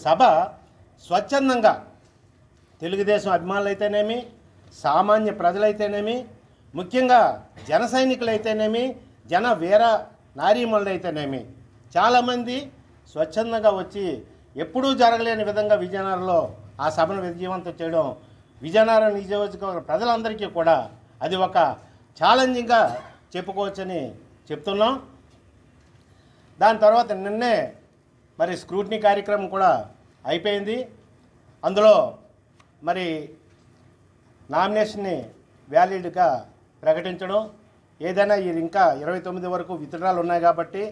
సభ స్వచ్ఛందంగా తెలుగుదేశం అభిమానులైతేనేమి, సామాన్య ప్రజలైతేనేమి, ముఖ్యంగా జన సైనికులైతేనేమి, జన వీర నారీమణులైతేనేమి చాలామంది స్వచ్ఛందంగా వచ్చి ఎప్పుడూ జరగలేని విధంగా విజయనగరంలో ఆ సభను విజయవంతం చేయడం విజయనగరం నియోజకవర్గ ప్రజలందరికీ కూడా అది ఒక ఛాలెంజింగ్గా చెప్పుకోవచ్చని చెప్తున్నాం. దాని తర్వాత నిన్నే మరి స్క్రూటినీ కార్యక్రమం కూడా అయిపోయింది. అందులో మరి నామినేషన్ని వ్యాలిడ్గా ప్రకటించడం, ఏదైనా ఇది ఇంకా 29 వరకు విత్డ్రాలు ఉన్నాయి కాబట్టి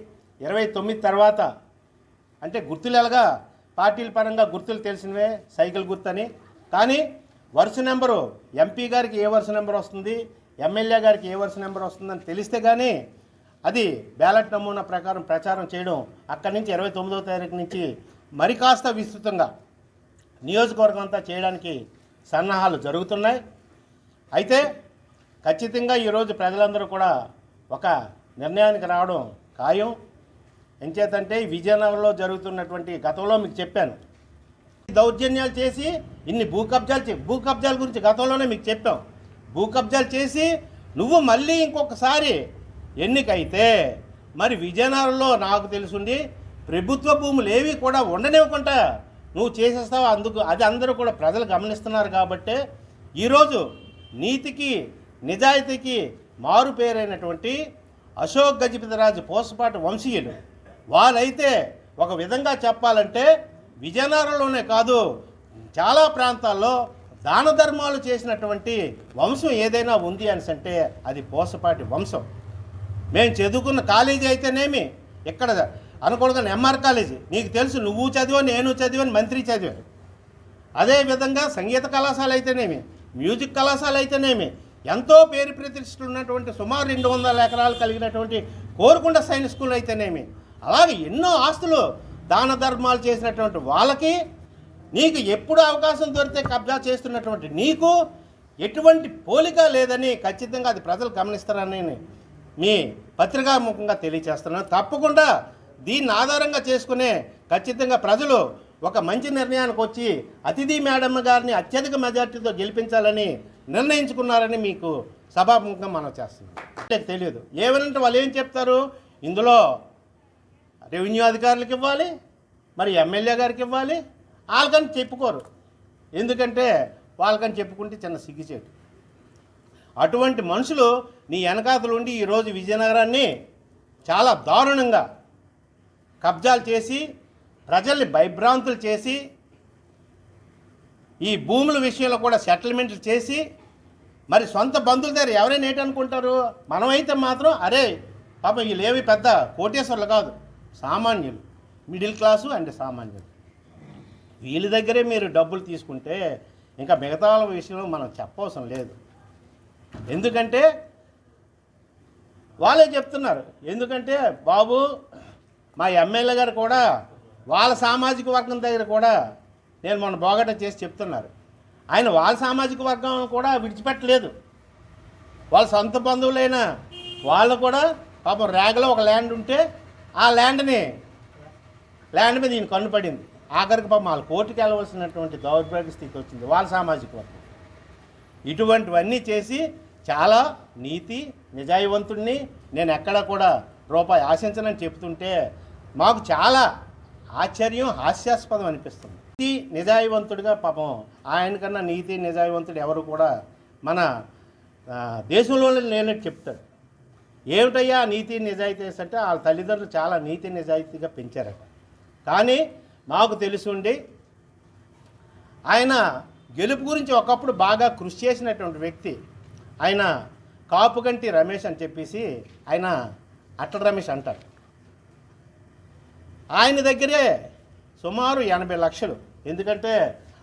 29 తర్వాత అంటే గుర్తులు ఎలాగా పార్టీల పరంగా గుర్తులు తెలిసినవే సైకిల్ గుర్తని, కానీ వరుస నెంబరు ఎంపీ గారికి ఏ వరుస నెంబర్ వస్తుంది, ఎమ్మెల్యే గారికి ఏ వరుస నెంబర్ వస్తుందని తెలిస్తే కానీ అది బ్యాలెట్ నమూనా ప్రకారం ప్రచారం చేయడం అక్కడి నుంచి 29వ తారీఖు నుంచి మరి కాస్త విస్తృతంగా నియోజకవర్గం అంతా చేయడానికి సన్నాహాలు జరుగుతున్నాయి. అయితే ఖచ్చితంగా ఈరోజు ప్రజలందరూ కూడా ఒక నిర్ణయానికి రావడం ఖాయం. ఎంచేతంటే విజయనగరంలో జరుగుతున్నటువంటి గతంలో మీకు చెప్పాను, దౌర్జన్యాలు చేసి ఇన్ని భూ కబ్జాల గురించి గతంలోనే మీకు చెప్పాం. భూ కబ్జాలు చేసి నువ్వు మళ్ళీ ఇంకొకసారి ఎన్నికైతే మరి విజయనగరంలో నాకు తెలుసుండి ప్రభుత్వ భూములు ఏవి కూడా ఉండనివ్వకుండా నువ్వు చేసేస్తావు. అది అందరూ కూడా ప్రజలు గమనిస్తున్నారు. కాబట్టి ఈరోజు నీతికి నిజాయితీకి మారు పేరైనటువంటి అశోక్ గజపతిరాజు పోసపాటి వంశీయులు వాళ్ళైతే ఒక విధంగా చెప్పాలంటే విజయనగరంలోనే కాదు చాలా ప్రాంతాల్లో దాన ధర్మాలు చేసినటువంటి వంశం ఏదైనా ఉంది అని అంటే అది పోసపాటి వంశం. మేము చదువుకున్న కాలేజీ అయితేనేమి, ఇక్కడ అనకూడదని ఎంఆర్ కాలేజీ నీకు తెలుసు, నువ్వు చదివని నేను చదివని మంత్రి చదివాను. అదేవిధంగా సంగీత కళాశాల అయితేనేమి, మ్యూజిక్ కళాశాల అయితేనేమి, ఎంతో పేరు ప్రతిష్టలు ఉన్నటువంటి సుమారు 200 ఎకరాలు కలిగినటువంటి కోరుకొండ సైన్స్ స్కూల్ అయితేనేమి, అలాగే ఎన్నో ఆస్తులు దాన ధర్మాలు చేసినటువంటి వాళ్ళకి నీకు ఎప్పుడు అవకాశం దొరికితే కబ్జా చేస్తున్నటువంటి నీకు ఎటువంటి పోలిక లేదని ఖచ్చితంగా అది ప్రజలు గమనిస్తారని మీ పత్రికాముఖంగా తెలియచేస్తున్నాను. తప్పకుండా దీన్ని ఆధారంగా చేసుకునే ఖచ్చితంగా ప్రజలు ఒక మంచి నిర్ణయానికి వచ్చి అతిథి మేడం గారిని అత్యధిక మెజార్టీతో గెలిపించాలని నిర్ణయించుకున్నారని మీకు సభాముఖంగా మనం చేస్తున్నాం. తెలియదు ఏమనంటే వాళ్ళు ఏం చెప్తారు, ఇందులో రెవెన్యూ అధికారులకు ఇవ్వాలి, మరి ఎమ్మెల్యే గారికి ఇవ్వాలి, వాళ్ళకని చెప్పుకోరు. ఎందుకంటే వాళ్ళకని చెప్పుకుంటే చిన్న సిగ్గుచేటు. అటువంటి మనుషులు నీ వెనకాతలు ఉండి ఈరోజు విజయనగరాన్ని చాలా దారుణంగా కబ్జాలు చేసి ప్రజల్ని భయభ్రాంతులు చేసి ఈ భూముల విషయంలో కూడా సెటిల్మెంట్లు చేసి మరి సొంత బంధువుల దగ్గర ఎవరైనా ఏంటనుకుంటారు, మనమైతే మాత్రం అరే పాపం వీళ్ళు ఏవి పెద్ద కోటేశ్వర్లు కాదు, సామాన్యులు, మిడిల్ క్లాసు అండ్ సామాన్యులు, వీళ్ళ దగ్గరే మీరు డబ్బులు తీసుకుంటే ఇంకా మిగతా వాళ్ళ విషయంలో మనం చెప్పవసరం లేదు. ఎందుకంటే వాళ్ళే చెప్తున్నారు. ఎందుకంటే బాబు మా ఎమ్మెల్యే గారు కూడా వాళ్ళ సామాజిక వర్గం దగ్గర కూడా నేను మొన్న బోగట చేసి చెప్తున్నారు, ఆయన వాళ్ళ సామాజిక వర్గం కూడా విడిచిపెట్టలేదు. వాళ్ళ సొంత బంధువులైన వాళ్ళు కూడా పాపం రేగలో ఒక ల్యాండ్ ఉంటే ఆ ల్యాండ్ మీద ఈయన కన్నుపడింది. ఆఖరికి పాపం వాళ్ళ కోర్టుకు వెళ్ళవలసినటువంటి దౌర్భాగ్య స్థితి వచ్చింది వాళ్ళ సామాజిక వర్గం. ఇటువంటివన్నీ చేసి చాలా నీతి నిజాయివంతుడిని నేను ఎక్కడ కూడా రూపాయి ఆశించనని చెప్తుంటే మాకు చాలా ఆశ్చర్యం, హాస్యాస్పదం అనిపిస్తుంది. నీతి నిజాయివంతుడిగా పాపం ఆయనకన్నా నీతి నిజాయివంతుడు ఎవరు కూడా మన దేశంలోనే లేనట్టు చెప్తాడు. ఏమిటయ్యా నీతి నిజాయితీ అంటే వాళ్ళ తల్లిదండ్రులు చాలా నీతి నిజాయితీగా పెంచారట. కానీ మాకు తెలుసుండి ఆయన గెలుపు గురించి ఒకప్పుడు బాగా కృషి చేసినటువంటి వ్యక్తి ఆయన కాపుగంటి రమేష్ అని చెప్పేసి ఆయన అట్టల రమేష్ అంటారు. ఆయన దగ్గరే సుమారు 80 లక్షలు, ఎందుకంటే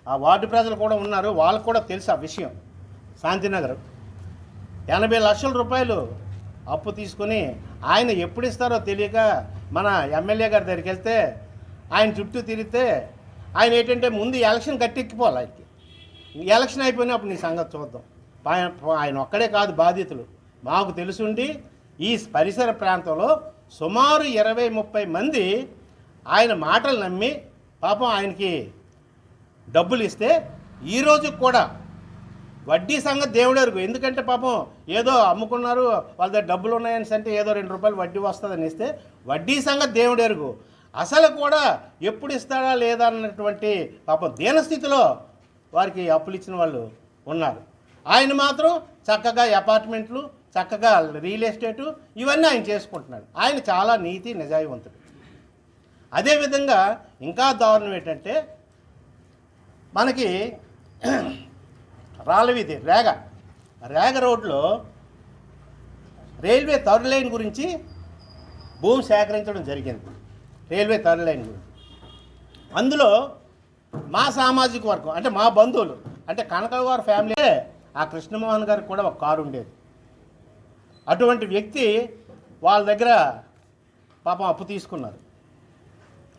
ఆ వార్డు ప్రజలు కూడా ఉన్నారు, వాళ్ళకు కూడా తెలుసు ఆ విషయం. శాంతినగర్ 80 లక్షల రూపాయలు అప్పు తీసుకుని ఆయన ఎప్పుడు ఇస్తారో తెలియక మన ఎమ్మెల్యే గారి దగ్గరికి వెళ్తే ఆయన చుట్టూ తిరిగితే ఆయన ఏంటంటే ముందు ఎలక్షన్ గట్టెక్కిపోవాలి. ఆయనకి ఎలక్షన్ అయిపోయినప్పుడు నీ సంగతి చూద్దాం. ఆయన ఒక్కడే కాదు బాధితులు, మాకు తెలుసుండి ఈ పరిసర ప్రాంతంలో సుమారు 20-30 మంది ఆయన మాటలు నమ్మి పాపం ఆయనకి డబ్బులు ఇస్తే ఈరోజు కూడా వడ్డీ సంగతి దేవుడు ఎరుగు. ఎందుకంటే పాపం ఏదో అమ్ముకున్నారు, వాళ్ళ దగ్గర డబ్బులు ఉన్నాయని అంటే ఏదో 2 రూపాయలు వడ్డీ వస్తుందని ఇస్తే వడ్డీ సంగతి దేవుడు ఎరుగు. అసలు కూడా ఎప్పుడు ఇస్తాడా లేదా అన్నటువంటి పాపం దీనస్థితిలో వారికి అప్పులు ఇచ్చిన వాళ్ళు ఉన్నారు. ఆయన మాత్రం చక్కగా అపార్ట్మెంట్లు, చక్కగా రియల్ ఎస్టేటు ఇవన్నీ ఆయన చేసుకుంటున్నాడు. ఆయన చాలా నీతి నిజాయివంతుడు. అదేవిధంగా ఇంకా దారుణం ఏంటంటే మనకి రాళ్ళవీధి రేగ రోడ్లో రైల్వే థర్డ్ లైన్ గురించి భూమి సేకరించడం జరిగింది. రైల్వే థర్డ్ లైన్ గురించి అందులో మా సామాజిక వర్గం అంటే మా బంధువులు అంటే కనకవారి ఫ్యామిలీ, ఆ కృష్ణమోహన్ గారికి కూడా ఒక కారు ఉండేది. అటువంటి వ్యక్తి వాళ్ళ దగ్గర పాపం అప్పు తీసుకున్నారు.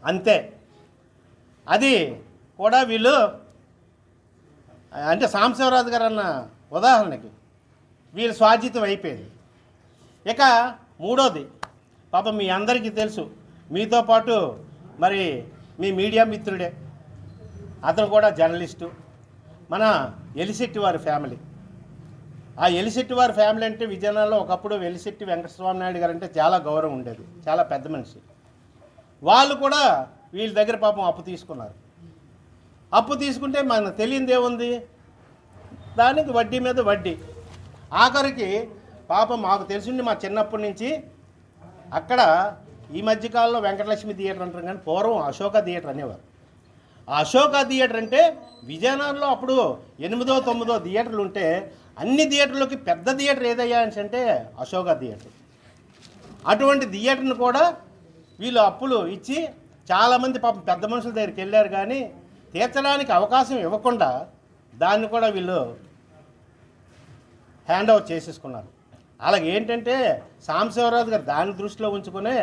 అంతే, అది కూడా వీళ్ళు అంటే సాంబశివరాజు గారు అన్న ఉదాహరణకి వీళ్ళు స్వాధీతం అయిపోయింది. ఇక మూడోది పాపం మీ అందరికీ తెలుసు, మీతో పాటు మరి మీ మీడియా మిత్రుడే, అతను కూడా జర్నలిస్టు, మన ఎలిశెట్టి వారి ఫ్యామిలీ. ఆ ఎలిశెట్టి వారి ఫ్యామిలీ అంటే విజయనగరంలో ఒకప్పుడు ఎలిశెట్టి వెంకటస్వామి నాయుడు గారు అంటే చాలా గౌరవం ఉండేది, చాలా పెద్ద మనిషి. వాళ్ళు కూడా వీళ్ళ దగ్గర పాపం అప్పు తీసుకున్నారు. అప్పు తీసుకుంటే మనకు తెలియంది ఏముంది, దానికి వడ్డీ మీద వడ్డీ. ఆఖరికి పాపం మాకు తెలిసింది మా చిన్నప్పటి నుంచి అక్కడ ఈ మధ్యకాలంలో వెంకటలక్ష్మి థియేటర్ అంటారు, కానీ పూర్వం అశోక థియేటర్ అనేవారు. ఆ అశోక థియేటర్ అంటే విజయనగరంలో అప్పుడు 8దో 9దో థియేటర్లు ఉంటే అన్ని థియేటర్లకి పెద్ద థియేటర్ ఏదయ్యా అని అంటే అశోక థియేటర్. అటువంటి థియేటర్ని కూడా వీళ్ళు అప్పులు ఇచ్చి చాలామంది పాపం పెద్ద మనుషుల దగ్గరికి వెళ్ళారు, కానీ తీర్చడానికి అవకాశం ఇవ్వకుండా దాన్ని కూడా వీళ్ళు హ్యాండ్ ఓవర్ చేసేసుకున్నారు. అలాగే ఏంటంటే సాంబశివరాజు గారు దాన్ని దృష్టిలో ఉంచుకునే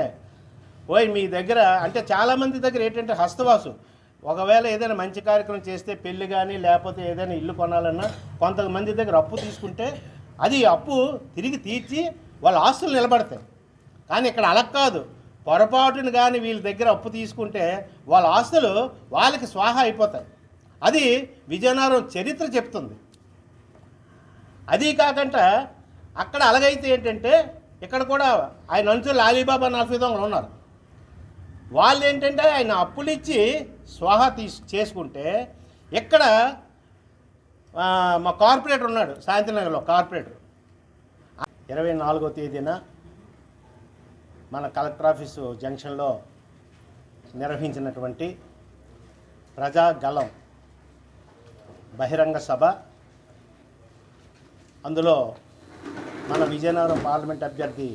మీ దగ్గర అంటే చాలామంది దగ్గర ఏంటంటే హస్తవాసు, ఒకవేళ ఏదైనా మంచి కార్యక్రమం చేస్తే పెళ్ళి కానీ లేకపోతే ఏదైనా ఇల్లు కొనాలన్నా కొంతమంది దగ్గర అప్పు తీసుకుంటే అది అప్పు తిరిగి తీర్చి వాళ్ళ ఆస్తులు నిలబడతాయి. కానీ ఇక్కడ అలా కాదు, పొరపాటును కానీ వీళ్ళ దగ్గర అప్పు తీసుకుంటే వాళ్ళ ఆస్తులు వాళ్ళకి స్వాహా అయిపోతాయి. అది విజయనగరం చరిత్ర చెప్తుంది. అది కాకుండా అక్కడ అలాగైతే ఏంటంటే ఇక్కడ కూడా ఆయన అంచులు అలీబాబా 40 దొంగలు ఉన్నారు. వాళ్ళు ఏంటంటే ఆయన అప్పులు ఇచ్చి స్వాహా చేసుకుంటే ఇక్కడ మా కార్పొరేటర్ ఉన్నాడు శాంతినగర్లో, కార్పొరేటర్ 24వ తేదీన మన కలెక్టర్ ఆఫీసు జంక్షన్లో నిర్వహించినటువంటి ప్రజాగలం బహిరంగ సభ, అందులో మన విజయనగరం పార్లమెంట్ అభ్యర్థి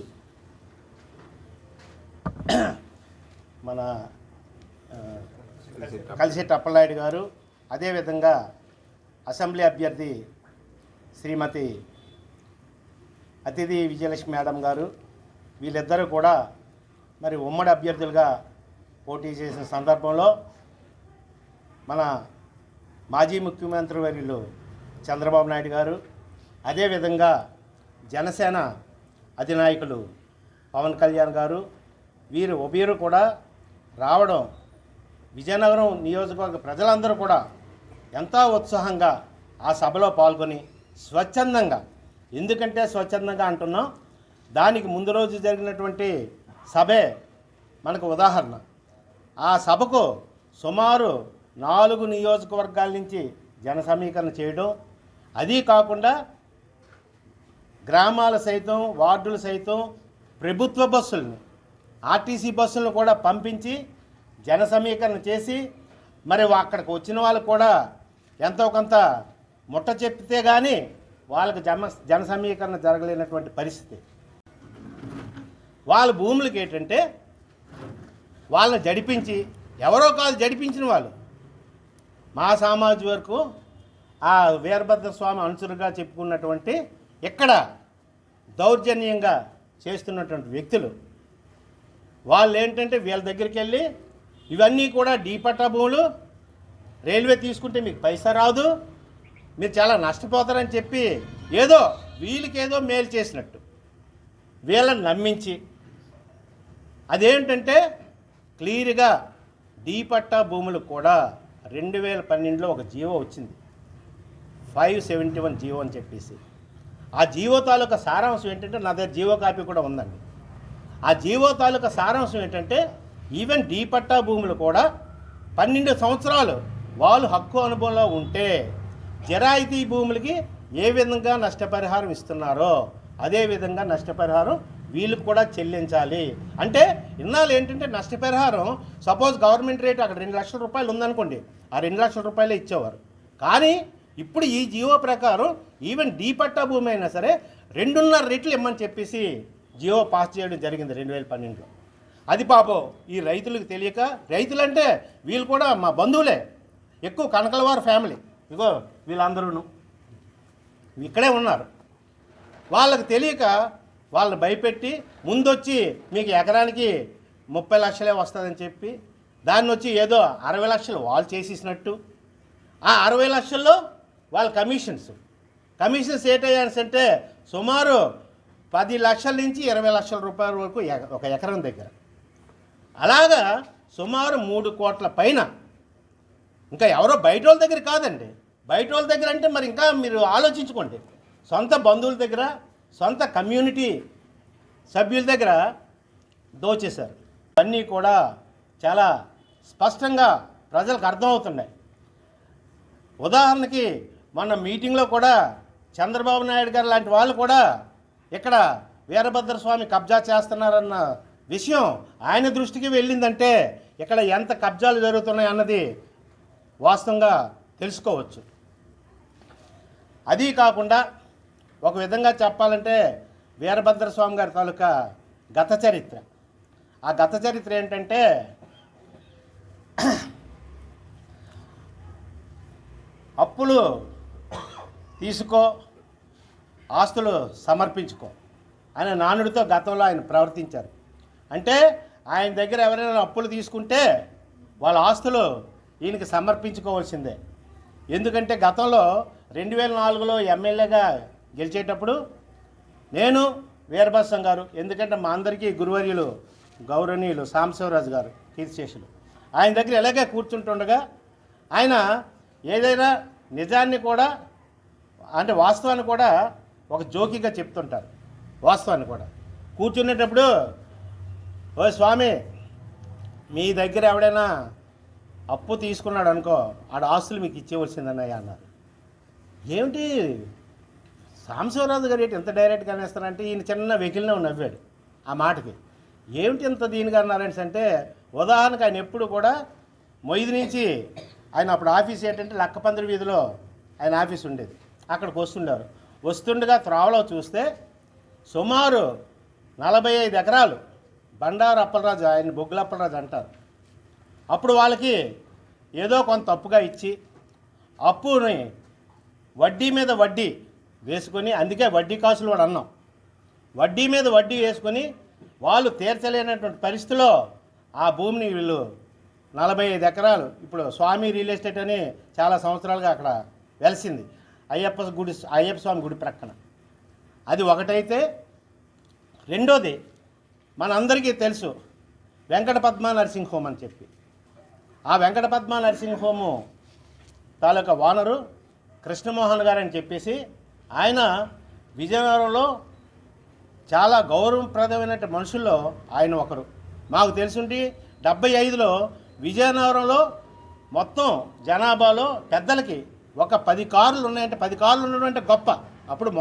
మన కలిశెట్టి అప్పలనాయుడు గారు, అదేవిధంగా అసెంబ్లీ అభ్యర్థి శ్రీమతి అతిథి విజయలక్ష్మి మేడం గారు, వీళ్ళిద్దరూ కూడా మరి ఉమ్మడి అభ్యర్థులుగా పోటీ చేసిన సందర్భంలో మన మాజీ ముఖ్యమంత్రి వర్యులు చంద్రబాబు నాయుడు గారు, అదేవిధంగా జనసేన అధినాయకులు పవన్ కళ్యాణ్ గారు, వీరు కూడా రావడం విజయనగరం నియోజకవర్గ ప్రజలందరూ కూడా ఎంతో ఉత్సాహంగా ఆ సభలో పాల్గొని స్వచ్ఛందంగా, ఎందుకంటే స్వచ్ఛందంగా అంటున్నాం, దానికి ముందు రోజు జరిగినటువంటి సభే మనకు ఉదాహరణ. ఆ సభకు సుమారు 4 నియోజకవర్గాల నుంచి జన సమీకరణ చేయడం, అది కాకుండా గ్రామాల సైతం వార్డులు సైతం ప్రభుత్వ బస్సులను ఆర్టీసీ బస్సులను కూడా పంపించి జన సమీకరణ చేసి మరి అక్కడికి వచ్చిన వాళ్ళు కూడా ఎంతో కొంత ముట్ట చెప్తే కానీ వాళ్ళకి జన సమీకరణ జరగలేనటువంటి పరిస్థితి. వాళ్ళ భూములకి ఏంటంటే వాళ్ళని జడిపించి, ఎవరో కాదు జడిపించిన వాళ్ళు, మా సామాజిక వరకు ఆ వీరభద్ర స్వామి అనుచరుగా చెప్పుకున్నటువంటి ఇక్కడ దౌర్జన్యంగా చేస్తున్నటువంటి వ్యక్తులు వాళ్ళు ఏంటంటే వీళ్ళ దగ్గరికి వెళ్ళి ఇవన్నీ కూడా డీపట్టా భూములు, రైల్వే తీసుకుంటే మీకు పైసా రాదు, మీరు చాలా నష్టపోతారని చెప్పి ఏదో వీళ్ళకేదో మేలు చేసినట్టు వీళ్ళని నమ్మించి, అదేంటంటే క్లియర్గా డీ పట్టా భూములు కూడా 2012లో ఒక జీవో వచ్చింది, 571 జీవో అని చెప్పేసి. ఆ జీవో తాలూకా సారాంశం ఏంటంటే, నా దగ్గర జీవో కాపీ కూడా ఉందండి. ఆ జీవో తాలూకా సారాంశం ఏంటంటే, ఈవెన్ డీ పట్టా భూములు కూడా 12 సంవత్సరాలు వాళ్ళు హక్కు అనుభవంలో ఉంటే జరాయితీ భూములకి ఏ విధంగా నష్టపరిహారం ఇస్తున్నారో అదే విధంగా నష్టపరిహారం వీళ్ళకి కూడా చెల్లించాలి. అంటే ఇన్నాళ్ళు ఏంటంటే నష్టపరిహారం సపోజ్ గవర్నమెంట్ రేటు అక్కడ 2 లక్షల రూపాయలు ఉందనుకోండి, ఆ 2 లక్షల రూపాయలే ఇచ్చేవారు. కానీ ఇప్పుడు ఈ జీవో ప్రకారం ఈవెన్ డీ పట్టా భూమి అయినా సరే 2.5 రెట్లు ఇమ్మని చెప్పేసి జీవో పాస్ చేయడం జరిగింది 2012లో. అది పాపం ఈ రైతులకు తెలియక, రైతులంటే వీళ్ళు కూడా మా బంధువులే, ఎక్కువ కనకలవారి ఫ్యామిలీ, ఇగో వీళ్ళందరూ ఇక్కడే ఉన్నారు. వాళ్ళకి తెలియక వాళ్ళని భయపెట్టి ముందొచ్చి మీకు ఎకరానికి 30 లక్షలే వస్తుందని చెప్పి దాన్ని వచ్చి ఏదో 60 లక్షలు వాళ్ళు చేసేసినట్టు, ఆ 60 లక్షల్లో వాళ్ళ కమిషన్స్ ఏంటంటే సుమారు 10 లక్షల నుంచి 20 లక్షల రూపాయల వరకు ఒక ఎకరం దగ్గర. అలాగా సుమారు 3 కోట్ల పైన. ఇంకా ఎవరో బయట వాళ్ళ దగ్గర కాదండి, బయట వాళ్ళ దగ్గర అంటే మరి ఇంకా మీరు ఆలోచించుకోండి. సొంత బంధువుల దగ్గర, సొంత కమ్యూనిటీ సభ్యుల దగ్గర దోచేశారు. అన్నీ కూడా చాలా స్పష్టంగా ప్రజలకు అర్థమవుతున్నాయి. ఉదాహరణకి మొన్న మీటింగ్లో కూడా చంద్రబాబు నాయుడు గారు లాంటి వాళ్ళు కూడా ఇక్కడ వీరభద్రస్వామి కబ్జా చేస్తున్నారన్న విషయం ఆయన దృష్టికి వెళ్ళిందంటే ఇక్కడ ఎంత కబ్జాలు జరుగుతున్నాయి అన్నది వాస్తవంగా తెలుసుకోవచ్చు. అది కాకుండా ఒక విధంగా చెప్పాలంటే వీరభద్రస్వామి గారి తాలూకా గత చరిత్ర, ఆ గత చరిత్ర ఏంటంటే అప్పులు తీసుకో ఆస్తులు సమర్పించుకో అనే నానుడితో గతంలో ఆయన ప్రవర్తించారు. అంటే ఆయన దగ్గర ఎవరైనా అప్పులు తీసుకుంటే వాళ్ళ ఆస్తులు ఈయనకి సమర్పించుకోవాల్సిందే. ఎందుకంటే గతంలో 2004లో ఎమ్మెల్యేగా గెలిచేటప్పుడు నేను వీరభద్రం గారు, ఎందుకంటే మా అందరికీ గురువర్యులు గౌరవనీయులు సాంబశివరాజు గారు కీర్తిశేషులు, ఆయన దగ్గర ఎలాగే కూర్చుంటుండగా ఆయన ఏదైనా నిజాన్ని కూడా అంటే వాస్తవాన్ని కూడా ఒక జోకిగా చెప్తుంటారు. వాస్తవాన్ని కూడా కూర్చునేటప్పుడు, ఓ స్వామి మీ దగ్గర ఎవడైనా అప్పు తీసుకున్నాడు అనుకో ఆడ ఆస్తులు మీకు ఇచ్చేవలసిందన్నయ్య అన్నారు. ఏమిటి సాంబశివరాజు గారు ఏంటి ఎంత డైరెక్ట్గా అనేస్తారంటే ఈయన చిన్న వెకిలినే నవ్వాడు ఆ మాటకి. ఏమిటి ఎంత దీనిగా అన్నారని అంటే, ఉదాహరణకు ఆయన ఎప్పుడు కూడా మొయ్యి నుంచి ఆయన అప్పుడు ఆఫీస్ ఏంటంటే లక్కపందిరి వీధిలో ఆయన ఆఫీస్ ఉండేది, అక్కడికి వస్తుండారు. వస్తుండగా త్రోవలో చూస్తే సుమారు 45 ఎకరాలు బండారు అప్పలరాజు, ఆయన బొగ్గుల అప్పలరాజు అంటారు. అప్పుడు వాళ్ళకి ఏదో కొంత అప్పుగా ఇచ్చి అప్పుని వడ్డీ మీద వడ్డీ వేసుకొని, అందుకే వడ్డీ కాసులు వాడు అన్నాం, వడ్డీ మీద వడ్డీ వేసుకొని వాళ్ళు తీర్చలేనటువంటి పరిస్థితిలో ఆ భూమిని వీళ్ళు 45 ఎకరాలు, ఇప్పుడు స్వామి రియల్ ఎస్టేట్ అని చాలా సంవత్సరాలుగా అక్కడ వెలిసింది అయ్యప్ప స్వామి గుడి ప్రక్కన. అది ఒకటైతే, రెండోది మనందరికీ తెలుసు వెంకట పద్మ నర్సింగ్ హోమ్ అని చెప్పి. ఆ వెంకట పద్మ నర్సింగ్ హోము తాలూకా ఓనరు కృష్ణమోహన్ గారు అని చెప్పేసి ఆయన విజయనగరంలో చాలా గౌరవప్రదమైన మనుషుల్లో ఆయన ఒకరు. మాకు తెలుసుండి 75లో విజయనగరంలో మొత్తం జనాభాలో పెద్దలకి ఒక 10 కార్లు ఉన్నాయంటే 10 కార్లు ఉండడం అంటే గొప్ప. అప్పుడు